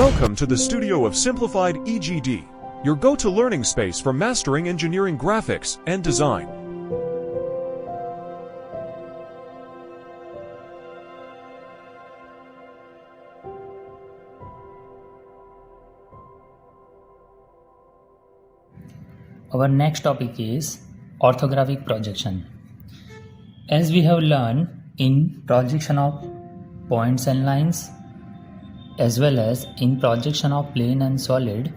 Welcome to the studio of Simplified EGD, your go-to learning space for mastering engineering graphics and design. Our next topic is orthographic projection. As we have learned in projection of points and lines, as well as in projection of plane and solid,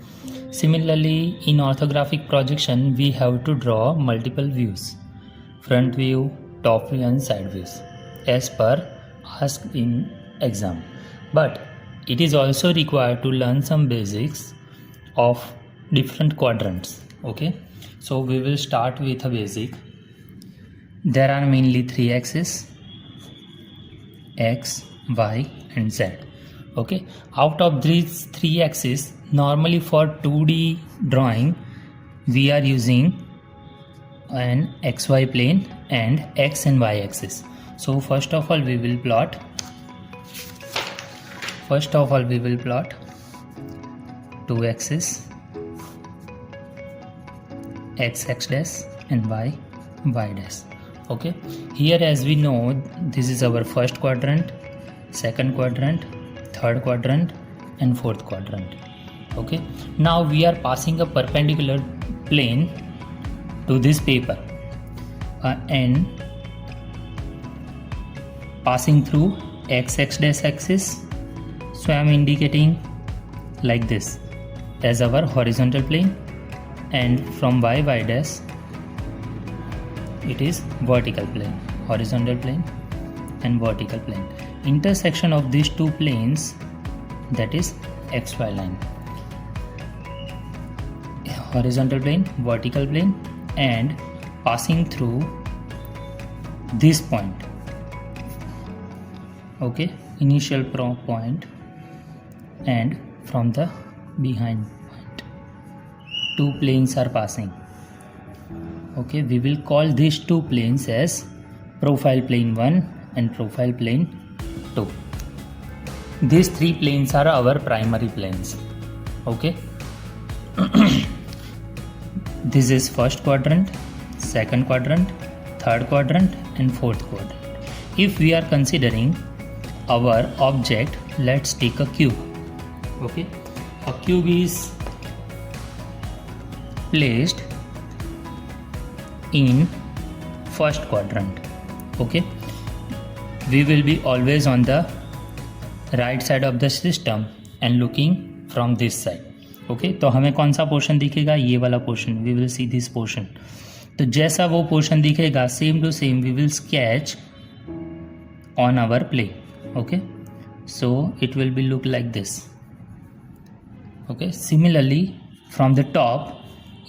similarly in orthographic projection we have to draw multiple views: front view, top view and side views, as per asked in exam. But it is also required to learn some basics of different quadrants. Okay, so we will start with a basic. There are mainly three axes: X, Y and Z. Okay, out of these three axes, normally for 2D drawing we are using an XY plane and X and Y axis. So first of all we will plot two axes, X dash and Y dash. Okay, here as we know, this is our first quadrant, second quadrant, third quadrant and fourth quadrant. Okay, now we are passing a perpendicular plane to this paper and passing through X dash axis. So I am indicating like this as our horizontal plane, and from Y dash it is vertical plane, horizontal plane and vertical plane. Intersection of these two planes, that is XY line, horizontal plane, vertical plane, and passing through this point. Okay, initial point, and from the behind point two planes are passing. Okay, we will call these two planes as profile plane 1 and profile plane 2. These three planes are our primary planes. Okay, this is first quadrant, second quadrant, third quadrant and fourth quadrant. If we are considering our object, let's take a cube. Okay, a cube is placed in first quadrant. Okay, we will be always on the right side of the system and looking from this side. Okay, तो हमें कौन सा portion दिखेगा? ये वाला portion. We will see this portion. तो जैसा वो पोर्शन दिखेगा, same to same we will sketch on our plane. Okay, so it will be look like this. Okay, similarly from the top,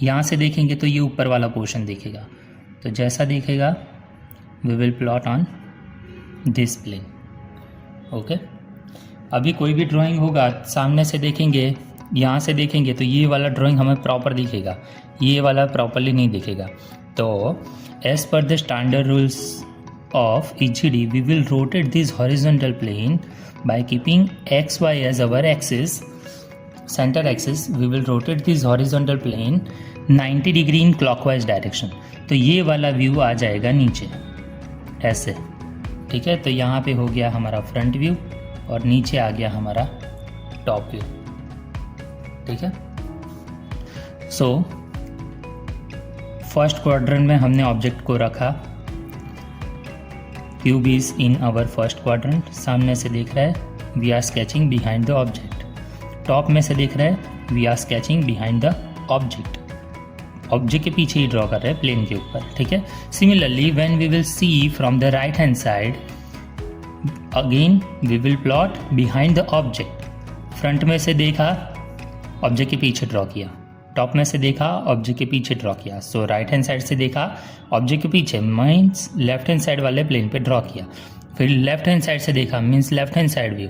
यहाँ से देखेंगे तो ये ऊपर वाला पोर्शन दिखेगा. तो जैसा दिखेगा we will plot on this plane. Okay, अभी कोई भी ड्राइंग होगा, सामने से देखेंगे, यहाँ से देखेंगे तो ये वाला ड्राइंग हमें प्रॉपर दिखेगा, ये वाला प्रॉपरली नहीं दिखेगा. तो as per the standard rules of EGD, we will rotate this horizontal plane by keeping XY as our axis, center axis. We will rotate this horizontal plane 90 degree in clockwise direction. तो ये वाला view आ जाएगा नीचे ऐसे. ठीक है, तो यहाँ पे हो गया हमारा फ्रंट व्यू और नीचे आ गया हमारा टॉप व्यू. ठीक है, सो फर्स्ट क्वाड्रेंट में हमने ऑब्जेक्ट को रखा. Cube is in our first quadrant. सामने से देख रहा है we are sketching behind the object. Top में से देख रहा है we are sketching behind the object. Object के पीछे ही ड्रॉ कर रहे हैं प्लेन के ऊपर. ठीक है, similarly when we will see from the right hand side, again we will plot behind the object. Front में से देखा, ऑब्जेक्ट के पीछे ड्रॉ किया. टॉप में से देखा, ऑब्जेक्ट के पीछे ड्रॉ किया. सो राइट हैंड साइड से देखा, ऑब्जेक्ट के पीछे मीन्स लेफ्ट हैंड साइड वाले प्लेन पे ड्रॉ किया. फिर लेफ्ट हैंड साइड से देखा means left hand side view,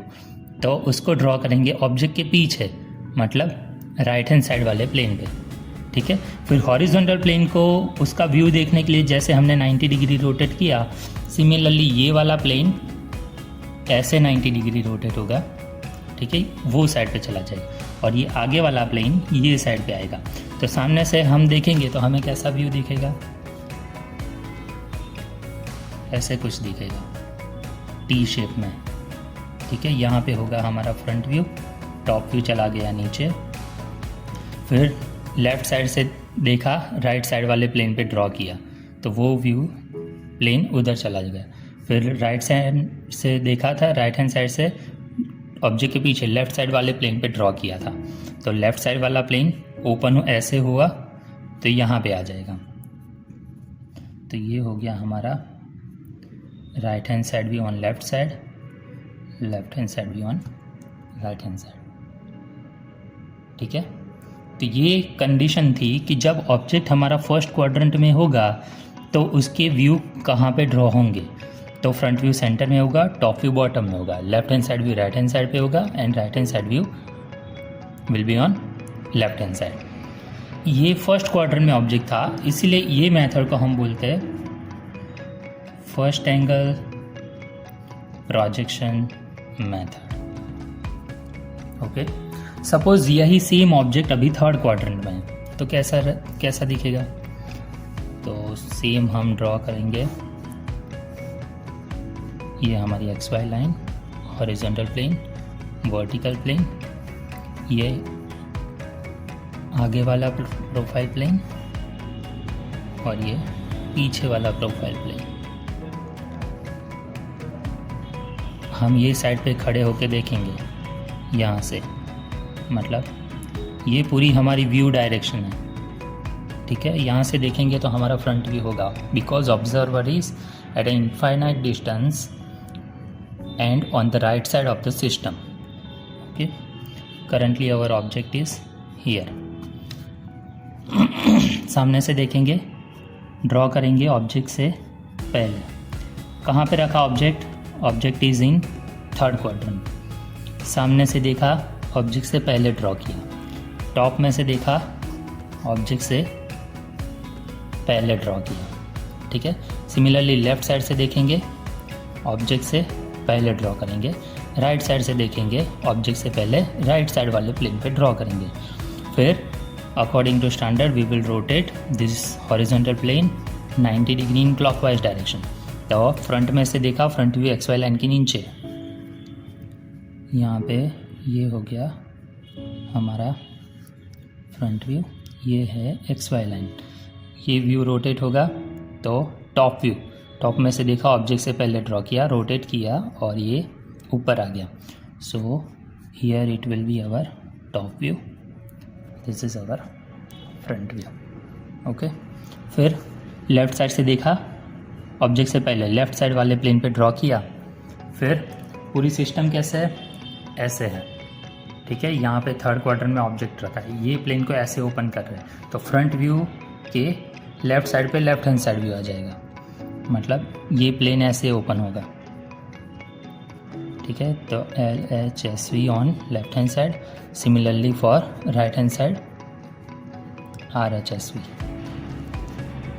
तो उसको ड्रॉ करेंगे ऑब्जेक्ट के पीछे, मतलब राइट हैंड साइड वाले प्लेन पे. ठीक है, फिर हॉरिजॉन्टल प्लेन को उसका व्यू देखने के लिए जैसे हमने 90 डिग्री रोटेट किया, सिमिलरली ये वाला प्लेन ऐसे 90 डिग्री रोटेट होगा ठीक है, वो साइड पे चला जाएगा और ये आगे वाला प्लेन ये साइड पे आएगा। तो सामने से हम देखेंगे तो हमें कैसा व्यू दिखेगा, ऐसे कुछ दिखेगा टी शेप में, ठीक है। यहाँ पे होगा हमारा फ्रंट व्यू, टॉप व्यू चला गया नीचे, फिर लेफ़्ट साइड से देखा, राइट साइड वाले प्लेन पे ड्रॉ किया तो वो व्यू प्लेन उधर चला गया। फिर राइट साइड से देखा था, राइट हैंड साइड से ऑब्जेक्ट के पीछे लेफ़्ट साइड वाले प्लेन पे ड्रॉ किया था तो लेफ़्ट साइड वाला प्लेन ओपन ऐसे हुआ तो यहाँ पे आ जाएगा। तो ये हो गया हमारा right hand side view on left side, left hand side view on right hand side, ठीक है। तो ये कंडीशन थी कि जब ऑब्जेक्ट हमारा फर्स्ट क्वाड्रेंट में होगा तो उसके व्यू कहाँ पे ड्रॉ होंगे। तो फ्रंट व्यू सेंटर में होगा, टॉप व्यू बॉटम में होगा, left hand side view right hand side पे होगा and right hand side view will be on left hand side. ये फर्स्ट क्वाड्रेंट में ऑब्जेक्ट था, इसीलिए ये मेथड को हम बोलते हैं first angle projection method. Okay, suppose यही सेम ऑब्जेक्ट अभी थर्ड क्वाड्रेंट में है तो कैसा दिखेगा। तो सेम हम ड्रॉ करेंगे, ये हमारी X Y line, horizontal plane, vertical plane, ये आगे वाला प्रोफाइल प्लेन और ये पीछे वाला प्रोफाइल प्लेन। हम ये साइड पे खड़े होके देखेंगे यहाँ से, मतलब ये पूरी हमारी व्यू डायरेक्शन है, ठीक है। यहाँ से देखेंगे तो हमारा फ्रंट व्यू होगा because observer is at an infinite distance and on the right side of the system. Okay, currently our object is here. सामने से देखेंगे, ड्रॉ करेंगे ऑब्जेक्ट से पहले। कहाँ पे रखा object, object is in third quadrant. सामने से देखा, ऑब्जेक्ट से पहले ड्रॉ किया। टॉप में से देखा, ऑब्जेक्ट से पहले ड्रॉ किया, ठीक है। सिमिलरली लेफ़्ट साइड से देखेंगे, ऑब्जेक्ट से पहले ड्रॉ करेंगे। राइट साइड से देखेंगे, ऑब्जेक्ट से पहले राइट साइड वाले प्लेन पे ड्रॉ करेंगे। फिर according to standard we will rotate this horizontal plane 90 degree in clockwise direction. तो फ्रंट में से देखा, front view X Y line के नीचे, यहाँ पे ये हो गया हमारा फ्रंट व्यू, ये है एक्स वाई लाइन। ये व्यू रोटेट होगा तो टॉप व्यू, टॉप में से देखा, ऑब्जेक्ट से पहले ड्रॉ किया, रोटेट किया और ये ऊपर आ गया। So here it will be our top view, this is our front view. Okay, फिर लेफ़्ट साइड से देखा, ऑब्जेक्ट से पहले लेफ़्ट साइड वाले प्लेन पे ड्रॉ किया। फिर पूरी सिस्टम कैसे है, ऐसे है, ठीक है। यहाँ पे थर्ड क्वाड्रेंट में ऑब्जेक्ट रखा है, ये प्लेन को ऐसे ओपन कर रहे हैं तो फ्रंट व्यू के लेफ़्ट साइड पे लेफ्ट हैंड साइड व्यू आ जाएगा, मतलब ये प्लेन ऐसे ओपन होगा, ठीक है। तो LHSV on left hand side, similarly for right hand side RHSV,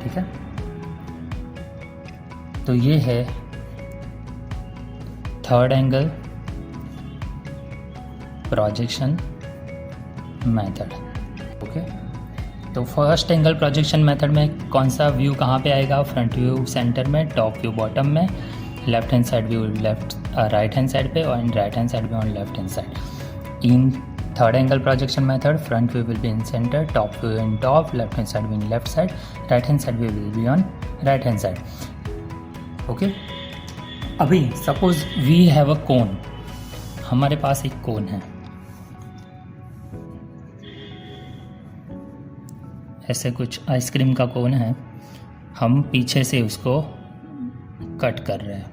ठीक है। तो ये है third angle projection method. Okay, तो फर्स्ट एंगल प्रोजेक्शन मेथड में कौन सा व्यू कहाँ पे आएगा, फ्रंट व्यू सेंटर में, टॉप व्यू बॉटम में, left hand side view right hand side पे और right hand side view on left hand side. In third angle projection method front view will be in centre, top view in top, left hand side view in left side, right hand side view will be on right hand side. Okay, अभी suppose we have a कोन, हमारे पास एक कोन है, ऐसे कुछ ice cream का कोन है, हम पीछे से उसको कट कर रहे हैं,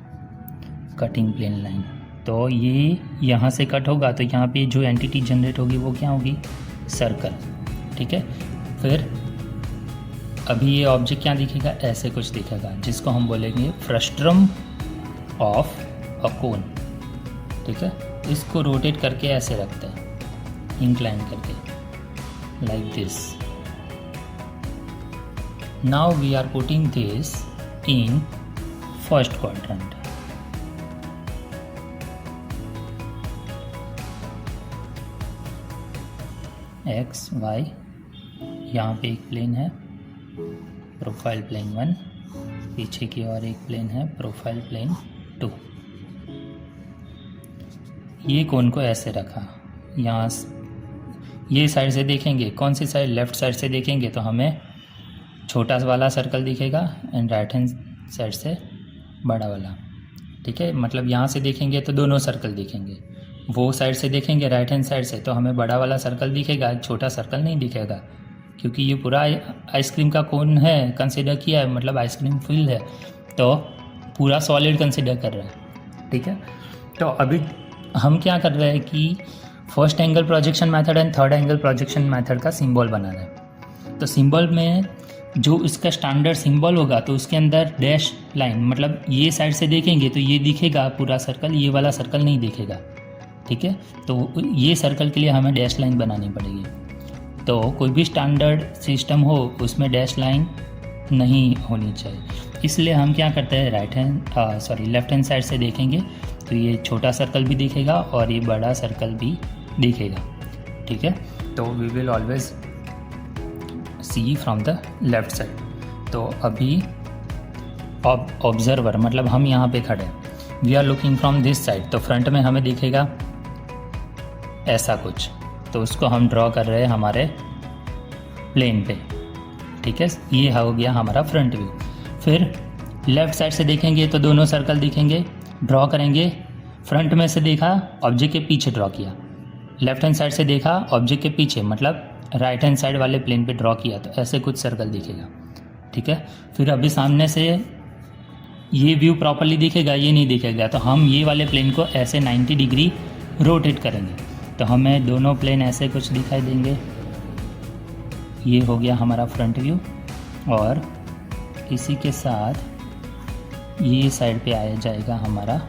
कटिंग प्लेन लाइन। तो ये यहाँ से कट होगा तो यहाँ पे जो एंटिटी जनरेट होगी वो क्या होगी, सर्कल, ठीक है। फिर अभी ये ऑब्जेक्ट क्या दिखेगा, ऐसे कुछ दिखेगा जिसको हम बोलेंगे फ्रस्ट्रम ऑफ अ कोन, ठीक है। इसको रोटेट करके ऐसे रखते हैं, इंक्लाइन करके, like this. Now we are putting this in first quadrant. X Y, यहाँ पे एक प्लेन है प्रोफाइल प्लेन 1, पीछे की ओर एक प्लेन है प्रोफाइल प्लेन 2। ये कोन को ऐसे रखा, यहाँ ये साइड से देखेंगे, कौन सी साइड, लेफ़्ट साइड से देखेंगे तो हमें छोटा वाला सर्कल दिखेगा एंड राइट हैंड साइड से बड़ा वाला, ठीक है। मतलब यहाँ से देखेंगे तो दोनों सर्कल दिखेंगे, वो साइड से देखेंगे राइट हैंड साइड से तो हमें बड़ा वाला सर्कल दिखेगा, छोटा सर्कल नहीं दिखेगा, क्योंकि ये पूरा आइसक्रीम का कोन है कंसिडर किया है, मतलब आइसक्रीम फिल है तो पूरा सॉलिड कंसिडर कर रहा है, ठीक है। तो अभी हम क्या कर रहे हैं कि first angle projection method and third angle projection method का सिंबल बना रहे हैं। तो सिंबल में जो इसका स्टैंडर्ड सिंबल होगा तो उसके अंदर डैश लाइन, मतलब ये साइड से देखेंगे तो ये दिखेगा पूरा सर्कल, ये वाला सर्कल नहीं दिखेगा, ठीक है। तो ये सर्कल के लिए हमें डैश लाइन बनानी पड़ेगी। तो कोई भी स्टैंडर्ड सिस्टम हो उसमें डैश लाइन नहीं होनी चाहिए, इसलिए हम क्या करते हैं लेफ्ट हैंड साइड से देखेंगे तो ये छोटा सर्कल भी दिखेगा और ये बड़ा सर्कल भी दिखेगा, ठीक है। तो we will always see from the left side. तो अभी ऑब्जर्वर मतलब हम यहाँ पे खड़े हैं, we are looking from this side, तो फ्रंट में हमें दिखेगा ऐसा कुछ, तो उसको हम ड्रॉ कर रहे हैं हमारे प्लेन पे, ठीक है। ये हो गया हमारा फ्रंट व्यू। फिर लेफ़्ट साइड से देखेंगे तो दोनों सर्कल दिखेंगे, ड्रॉ करेंगे, फ्रंट में से देखा ऑब्जेक्ट के पीछे ड्रॉ किया, लेफ्ट हैंड साइड से देखा ऑब्जेक्ट के पीछे मतलब राइट हैंड साइड वाले प्लेन पे ड्रॉ किया, तो ऐसे कुछ सर्कल दिखेगा, ठीक है। फिर अभी सामने से ये व्यू प्रॉपर्ली दिखेगा, ये नहीं दिखेगा, तो हम ये वाले प्लेन को ऐसे 90 डिग्री रोटेट करेंगे तो हमें दोनों प्लेन ऐसे कुछ दिखाई देंगे। ये हो गया हमारा फ्रंट व्यू और इसी के साथ ये साइड पे आया जाएगा हमारा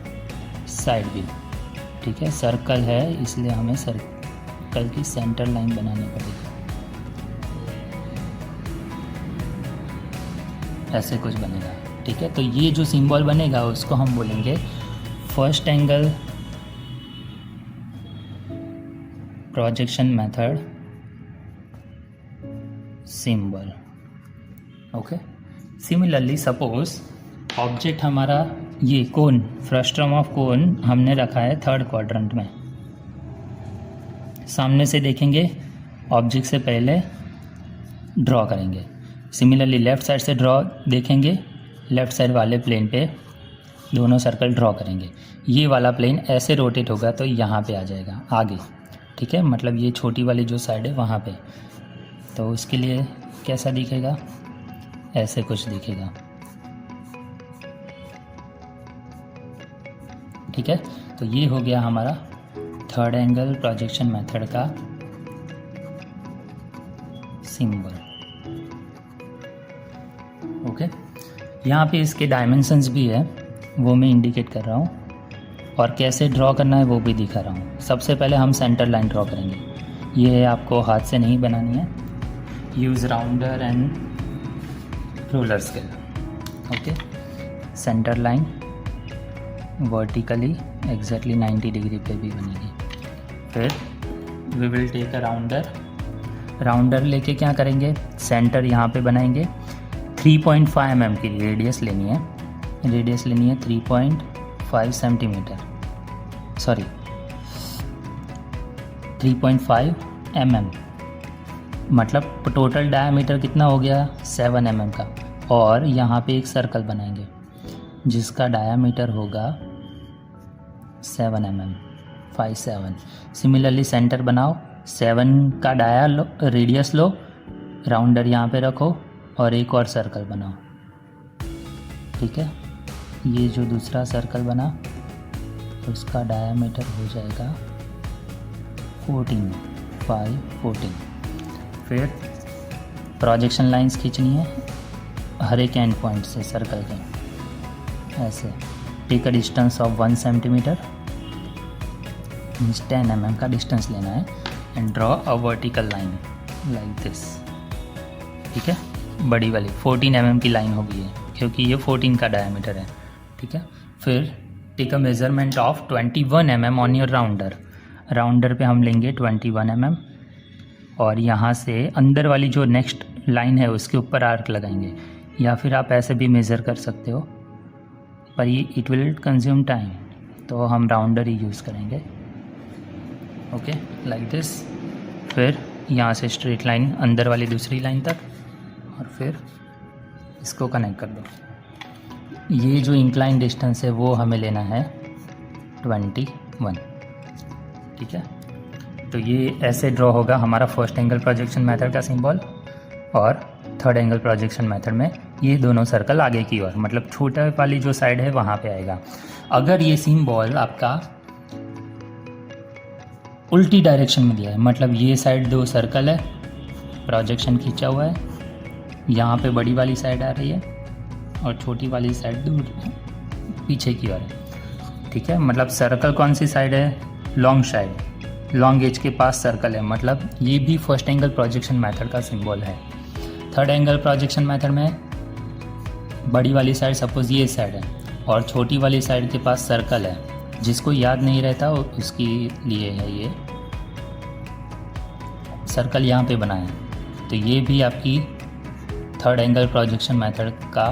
साइड व्यू, ठीक है। सर्कल है इसलिए हमें सर्कल की सेंटर लाइन बनानी पड़ेगी, ऐसे कुछ बनेगा, ठीक है। तो ये जो सिंबल बनेगा उसको हम बोलेंगे first angle projection method symbol, okay. Similarly suppose object हमारा ये कोन, फ्रस्ट्रम ऑफ कोन हमने रखा है थर्ड क्वाड्रेंट में, सामने से देखेंगे ऑब्जेक्ट से पहले ड्रॉ करेंगे। सिमिलरली लेफ़्ट साइड से ड्रॉ देखेंगे, लेफ़्ट साइड वाले प्लेन पे दोनों सर्कल ड्रॉ करेंगे, ये वाला प्लेन ऐसे रोटेट होगा तो यहाँ पे आ जाएगा आगे, ठीक है। मतलब ये छोटी वाली जो साइड है वहाँ पे, तो उसके लिए कैसा दिखेगा, ऐसे कुछ दिखेगा, ठीक है। तो ये हो गया हमारा थर्ड एंगल प्रोजेक्शन मेथड का सिंबल, ओके। यहाँ पे इसके डायमेंशंस भी है, वो मैं इंडिकेट कर रहा हूँ और कैसे ड्रॉ करना है वो भी दिखा रहा हूँ। सबसे पहले हम सेंटर लाइन ड्रॉ करेंगे, ये आपको हाथ से नहीं बनानी है, use rounder and ruler scale, okay. Centre line vertically exactly 90 degree पे भी बनेगी। फिर we will take a rounder लेके क्या करेंगे, सेंटर यहाँ पे बनाएंगे, 3.5 mm की रेडियस लेनी है 3.5 सेंटीमीटर, सॉरी 3.5 mm, मतलब टोटल डायमीटर कितना हो गया 7 mm का। और यहाँ पे एक सर्कल बनाएंगे जिसका डायमीटर होगा 7 mm, 5-7। सिमिलरली सेंटर बनाओ, 7 का रेडियस लो, राउंडर यहाँ पे रखो और एक और सर्कल बनाओ, ठीक है। ये जो दूसरा सर्कल बना उसका डायमीटर हो जाएगा 14। फिर प्रोजेक्शन लाइंस खींचनी है हर एक एंड पॉइंट से सर्कल के, ऐसे। Take a distance of 1 centimetre, 10 mm का डिस्टेंस लेना है and draw a vertical line like this, ठीक है। बड़ी वाली 14 mm की लाइन होगी है क्योंकि ये 14 का डायमीटर है, ठीक है। फिर take a measurement of 21 mm on your rounder पे हम लेंगे 21 mm और यहाँ से अंदर वाली जो नेक्स्ट लाइन है उसके ऊपर आर्क लगाएंगे, या फिर आप ऐसे भी मेज़र कर सकते हो, पर ये इट विल कंज्यूम टाइम, तो हम राउंडर ही यूज़ करेंगे। Okay, like this. फिर यहाँ से स्ट्रेट लाइन अंदर वाली दूसरी लाइन तक, और फिर इसको कनेक्ट कर दो। ये जो इंक्लाइन डिस्टेंस है वो हमें लेना है 21, ठीक है। तो ये ऐसे ड्रॉ होगा हमारा फर्स्ट एंगल प्रोजेक्शन मेथड का सिंबल, और थर्ड एंगल प्रोजेक्शन मेथड में ये दोनों सर्कल आगे की ओर, मतलब छोटा वाली जो साइड है वहाँ पे आएगा। अगर ये सिंबल आपका उल्टी डायरेक्शन में दिया है, मतलब ये साइड 2 सर्कल है, प्रोजेक्शन खींचा हुआ है, यहाँ पे बड़ी वाली साइड आ रही है और छोटी वाली साइड दूर पीछे की ओर है, ठीक है। मतलब सर्कल कौन सी साइड है? लॉन्ग साइड, लॉन्ग एज के पास सर्कल है, मतलब ये भी फर्स्ट एंगल प्रोजेक्शन मेथड का सिंबल है। थर्ड एंगल प्रोजेक्शन मेथड में बड़ी वाली साइड सपोज ये साइड है और छोटी वाली साइड के पास सर्कल है, जिसको याद नहीं रहता उसके लिए है ये सर्कल यहाँ पे बना है। तो ये भी आपकी थर्ड एंगल प्रोजेक्शन मेथड का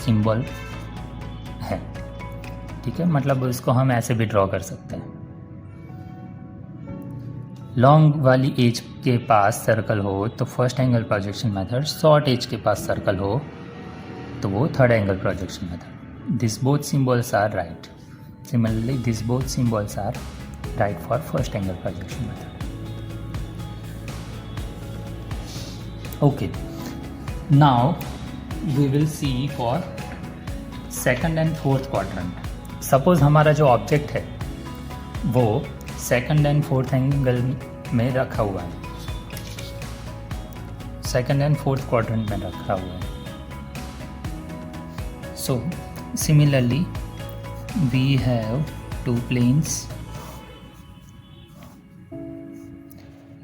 सिंबल है, ठीक है। मतलब इसको हम ऐसे भी ड्रॉ कर सकते हैं। लॉन्ग वाली एज के पास सर्कल हो तो first angle projection method, short edge के पास सर्कल हो तो वो third angle projection method. This both symbols are right. Similarly, these both symbols are right for first angle projection method. Okay, now we will see for second and fourth quadrant. Suppose हमारा जो object है वो second and fourth angle में रखा हुआ है, second and fourth quadrant में रखा हुआ है। So similarly we have 2 planes.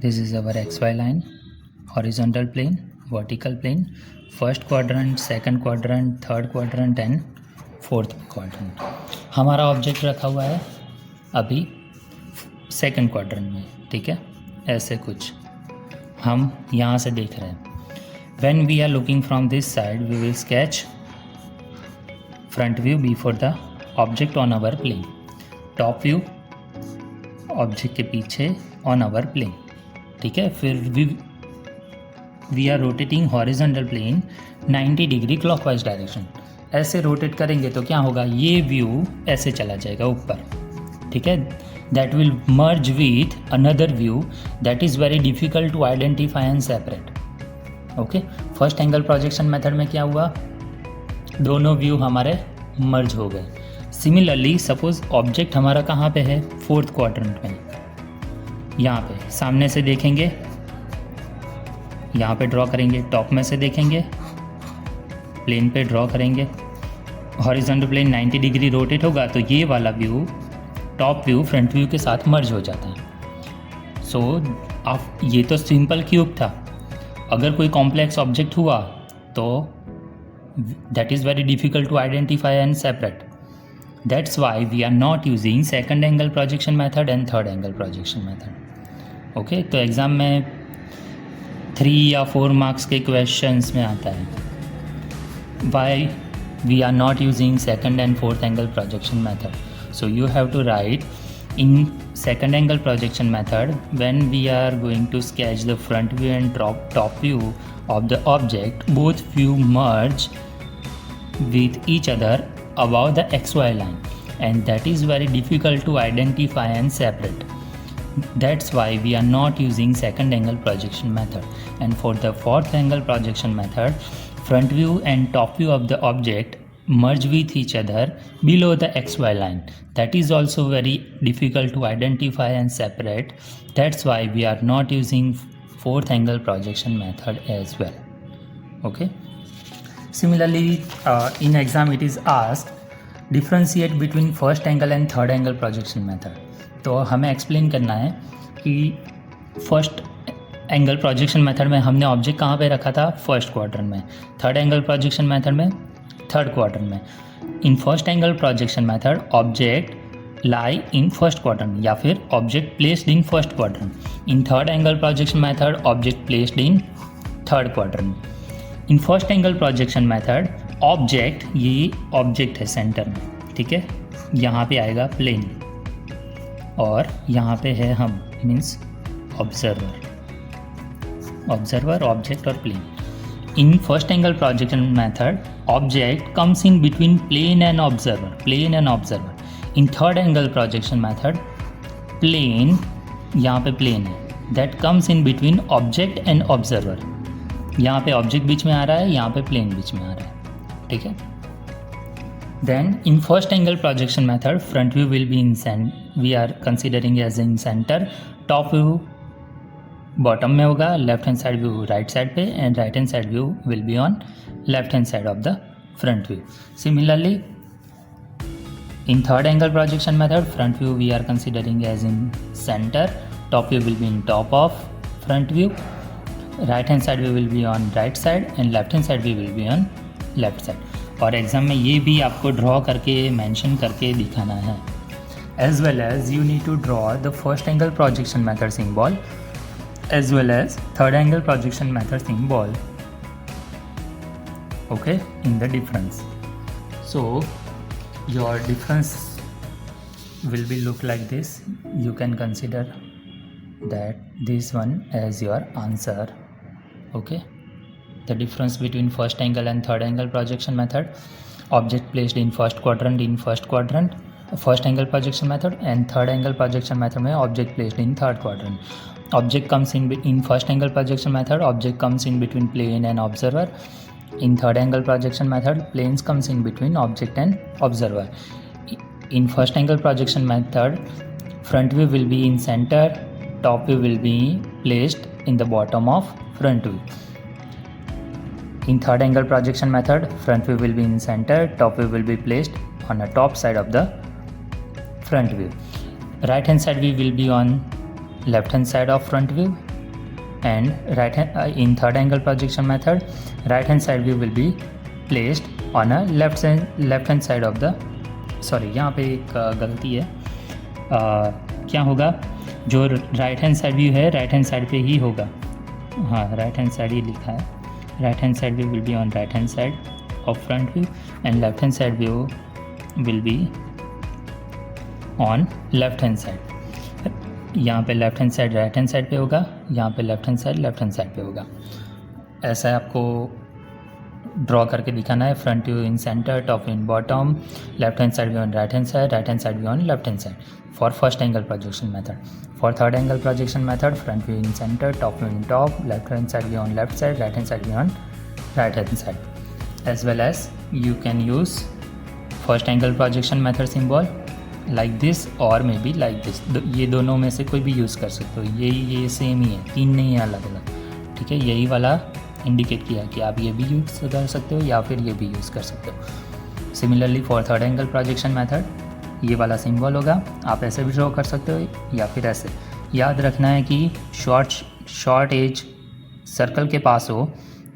This is our xy line, horizontal plane, vertical plane, first quadrant, second quadrant, third quadrant and fourth quadrant. हमारा object रखा हुआ है अभी सेकंड क्वाड्रेंट में, ठीक है। ऐसे कुछ हम यहाँ से देख रहे हैं। When we are looking from this side, we will sketch front view before the object on our plane, top view object के पीछे ऑन आवर प्लेन, ठीक है। फिर we are rotating horizontal plane 90 degree clockwise direction. ऐसे rotate करेंगे तो क्या होगा, ये व्यू ऐसे चला जाएगा ऊपर, ठीक है। That will merge with another view that is very difficult to identify and separate. Okay, first angle projection method में क्या हुआ, दोनों व्यू हमारे मर्ज हो गए। सिमिलरली सपोज ऑब्जेक्ट हमारा कहाँ पे है, फोर्थ क्वाड्रेंट में, यहाँ पे सामने से देखेंगे, यहाँ पे ड्रॉ करेंगे, टॉप में से देखेंगे, प्लेन पे ड्रॉ करेंगे, हॉरिजॉन्टल प्लेन 90 डिग्री रोटेट होगा तो ये वाला view top view front view के साथ मर्ज हो जाता है। सो आप ये तो सिंपल क्यूब था, अगर कोई कॉम्प्लेक्स ऑब्जेक्ट हुआ तो that is very difficult to identify and separate. That's why we are not using second angle projection method and third angle projection method. Okay, तो एग्ज़ाम में 3 या 4 मार्क्स के क्वेश्चंस में आता है, why we are not using second and fourth angle projection method. So you have to write in second angle projection method when we are going to sketch the front view and top view of the object, both view merge with each other above the xy line, and that is very difficult to identify and separate. That's why we are not using second angle projection method. And for the fourth angle projection method, front view and top view of the object merge with each other below the xy line. That is also very difficult to identify and separate. That's why we are not using fourth angle projection method as well. Okay, similarly in exam it is asked differentiate between first angle and third angle projection method. तो हमें explain करना है कि first angle projection method में हमने object कहाँ पे रखा था, फर्स्ट क्वाड्रेंट में, थर्ड एंगल प्रोजेक्शन मेथड में थर्ड क्वाड्रेंट में। In first angle projection method object lie in first quadrant या फिर object placed in first quadrant. In third angle projection method, object placed in third quadrant. In first angle projection method, object, ये object है centre में, ठीक है, यहाँ पे आएगा plane और यहाँ पे है हम, मीन्स ऑब्जर्वर, ऑब्जेक्ट और plane. In first angle projection method, object comes in between plane and observer. In third angle projection method, plane, यहाँ पे plane है, that comes in between object and observer. यहाँ पे object बीच में आ रहा है, यहाँ पे plane बीच में आ रहा है, ठीक है. Then in first angle projection method, front view will be in center. We are considering as in center. Top view bottom में होगा, left hand side view right side पे and right hand side view will be on left hand side of the front view. Similarly in third angle projection method, front view we are considering as in centre, top view will be in top of front view, right hand side view will be on right side and left hand side view will be on left side. और exam में ये भी आपको draw करके mention करके दिखाना है. As well as you need to draw the first angle projection method symbol as well as third angle projection method symbol, okay, in the difference. So your difference will be look like this. You can consider that this one as your answer, okay. The difference between first angle and third angle projection method, object placed in first quadrant first angle projection method, and third angle projection method में object placed in third quadrant. Object comes in first angle projection method, object comes in between plane and observer. In third angle projection method, planes comes in between object and observer. In first angle projection method, front view will be in center, top view will be placed in the bottom of front view. In third angle projection method, front view will be in center, top view will be placed on the top side of the front view. Right hand side view will be on left hand side of front view, and in third angle projection method, right hand side view will be placed on a left hand side of the, sorry यहाँ पे एक गलती है, क्या होगा, जो right hand side view है right hand side पे ही होगा, हाँ राइट हैंड साइड ही लिखा है. Right hand side view will be on right hand side of front view and left hand side view will be on left hand side. यहाँ पे left hand side right hand side पे होगा, यहाँ पे left hand side पे होगा. ऐसा आपको ड्रॉ करके दिखाना है. Front view in centre, top in bottom, left hand side view on right hand side view on left hand side for first angle projection method. For third angle projection method, front view in centre, top view in top, left hand side view on left side, right hand side view on right hand side. As well as you can use first angle projection method symbol like this और may be like this. ये दोनों में से कोई भी use कर सकते हो. ये सेम ही है, तीन नहीं है अलग अलग, ठीक है. यही वाला इंडिकेट किया कि आप ये भी यूज़ कर सकते हो या फिर ये भी यूज़ कर सकते हो. Similarly for third angle projection method, ये वाला सिंबल होगा, आप ऐसे भी ड्रॉ कर सकते हो या फिर ऐसे. याद रखना है कि शॉर्ट एज सर्कल के पास हो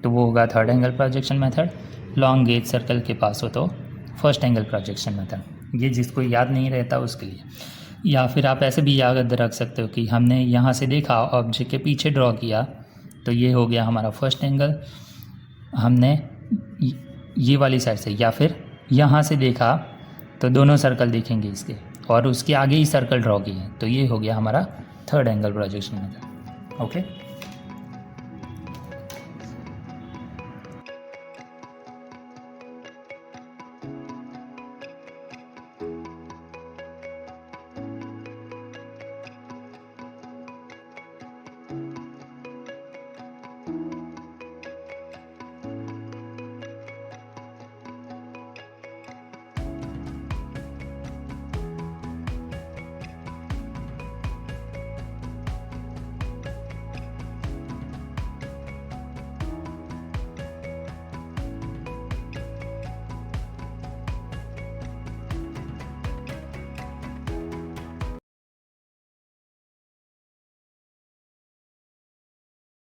तो वो होगा third angle projection method, long edge circle के पास हो तो फर्स्ट एंगल प्रोजेक्शन मेथड. ये जिसको याद नहीं रहता उसके लिए. या फिर आप ऐसे भी याद रख सकते हो कि हमने यहाँ से देखा ऑब्जेक्ट के पीछे ड्रॉ किया तो ये हो गया हमारा फर्स्ट एंगल. हमने ये वाली साइड से या फिर यहाँ से देखा तो दोनों सर्कल देखेंगे इसके, और उसके आगे ही सर्कल ड्रॉ किए तो ये हो गया हमारा third angle projection method. Okay.